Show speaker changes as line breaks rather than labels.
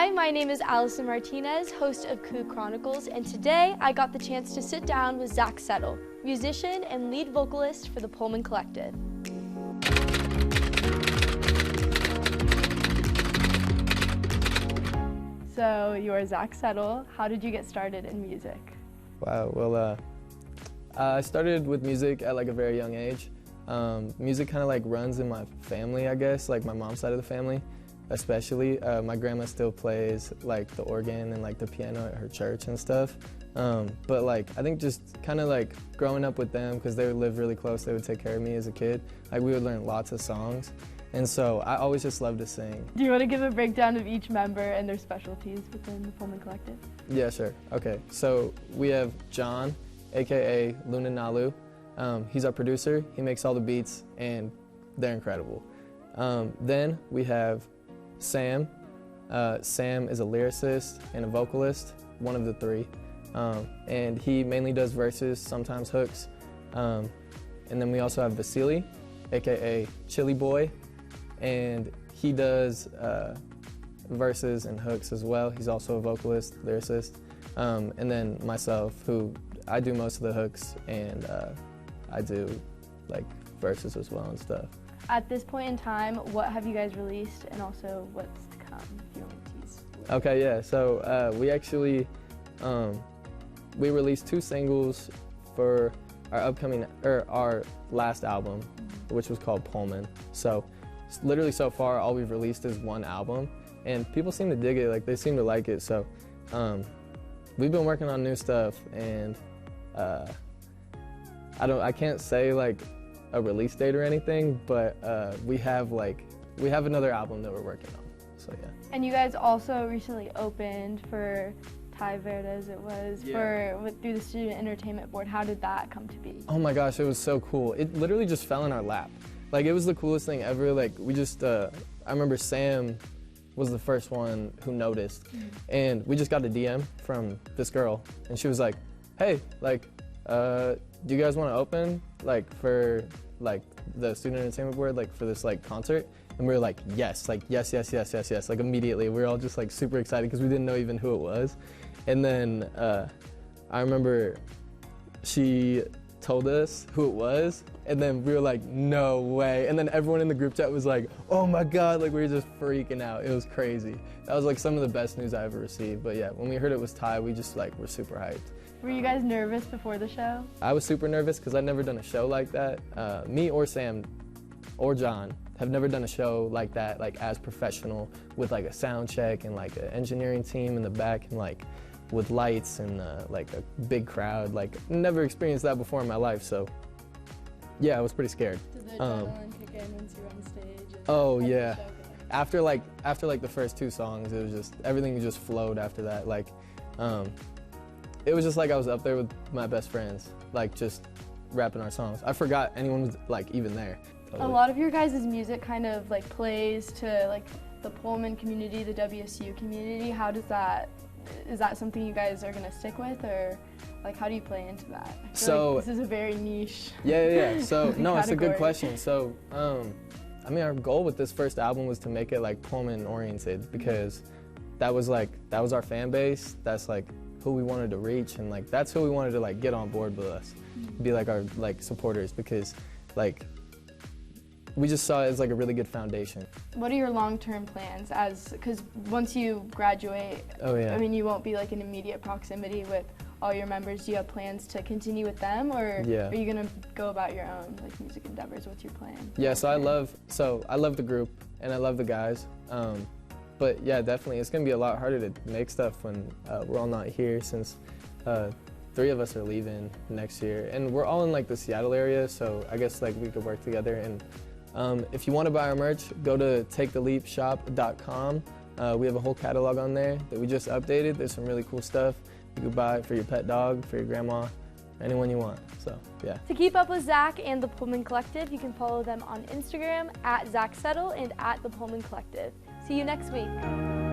Hi, my name is Allison Martinez, host of Coug Chronicles, and today I got the chance to sit down with Zach Settle, musician and lead vocalist for the Pullman Collective. So you're Zach Settle. How did you get started in music?
Wow, well, I started with music at like a very young age. Music kind of like runs in my family, I guess, like my mom's side of the family, especially. My grandma still plays like the organ and like the piano at her church and stuff. But like, I think just kind of like growing up with them, because they would live really close, they would take care of me as a kid. Like we would learn lots of songs. And so I always just loved to sing.
Do you want to give a breakdown of each member and their specialties within the Pullman Collective?
Yeah, sure. Okay, so we have John, AKA Luna Nalu. He's our producer. He makes all the beats, and they're incredible. Then we have Sam. Sam is a lyricist and a vocalist, one of the three. And he mainly does verses, sometimes hooks. And then we also have Vasily, AKA Chili Boy. And he does verses and hooks as well. He's also a vocalist, lyricist. And then myself, who I do most of the hooks, and I do like verses as well and stuff.
At this point in time, what have you guys released, and also what's to come, if you want to tease?
Okay, yeah, so we actually, we released 2 singles for our upcoming, or our last album, which was called Pullman. So literally so far, all we've released is 1 album, and people seem to dig it, like they seem to like it. So we've been working on new stuff, and I can't say like a release date or anything, but we have another album that we're working on. So yeah.
And you guys also recently opened for Ty Verdes, it was, through the Student Entertainment Board. How did that come to be?
Oh my gosh, it was so cool. It literally just fell in our lap. Like, it was the coolest thing ever. Like, we just, I remember Sam was the first one who noticed. And we just got a DM from this girl, and she was like, hey, like, do you guys want to open, like, for, like, the Student Entertainment Board, like, for this, like, concert? And we were like, yes, like, yes, like, immediately. We were all just, like, super excited, because we didn't know even who it was. And then I remember she told us who it was, and then we were like, no way. And then everyone in the group chat was like, oh my God, like we were just freaking out. It was crazy. That was like some of the best news I ever received. But yeah, when we heard it was Ty, we just like were super hyped.
Were you guys nervous before the show?
I was super nervous because I'd never done a show like that. Me or Sam or John have never done a show like that, like as professional, with like a sound check and like an engineering team in the back, and like with lights and like a big crowd. Like, never experienced that before in my life, so yeah, I was pretty scared.
Did the adrenaline kick in once you were on stage?
Oh yeah. After like the first 2 songs, it was just, everything just flowed after that. Like, it was just like I was up there with my best friends, like just rapping our songs. I forgot anyone was like even there. Totally.
A lot of your guys' music kind of like plays to like the Pullman community, the WSU community. How does that, is that something you guys are gonna stick with, or like how do you play into that? I feel
so
like this is a very niche.
Yeah. So no,
category.
It's a good question. So I mean, our goal with this first album was to make it like Pullman oriented, because that was our fan base. That's like who we wanted to reach, and like that's who we wanted to like get on board with us, be like our like supporters, because like we just saw it as like a really good foundation. What
are your long-term plans, because once you graduate, I mean, you won't be like in immediate proximity with all your members. Do you have plans to continue with them, or are you gonna go about your own like music endeavors? What's your plan? Yeah,
so I love the group and I love the guys. But yeah, definitely, it's gonna be a lot harder to make stuff when we're all not here, since 3 of us are leaving next year, and we're all in like the Seattle area. So I guess like we could work together. And if you want to buy our merch, go to taketheleapshop.com. We have a whole catalog on there that we just updated. There's some really cool stuff. You can buy it for your pet dog, for your grandma, anyone you want. So yeah.
To keep up with Zach and the Pullman Collective, you can follow them on Instagram @ZachSettle and @the Pullman Collective. See you next week.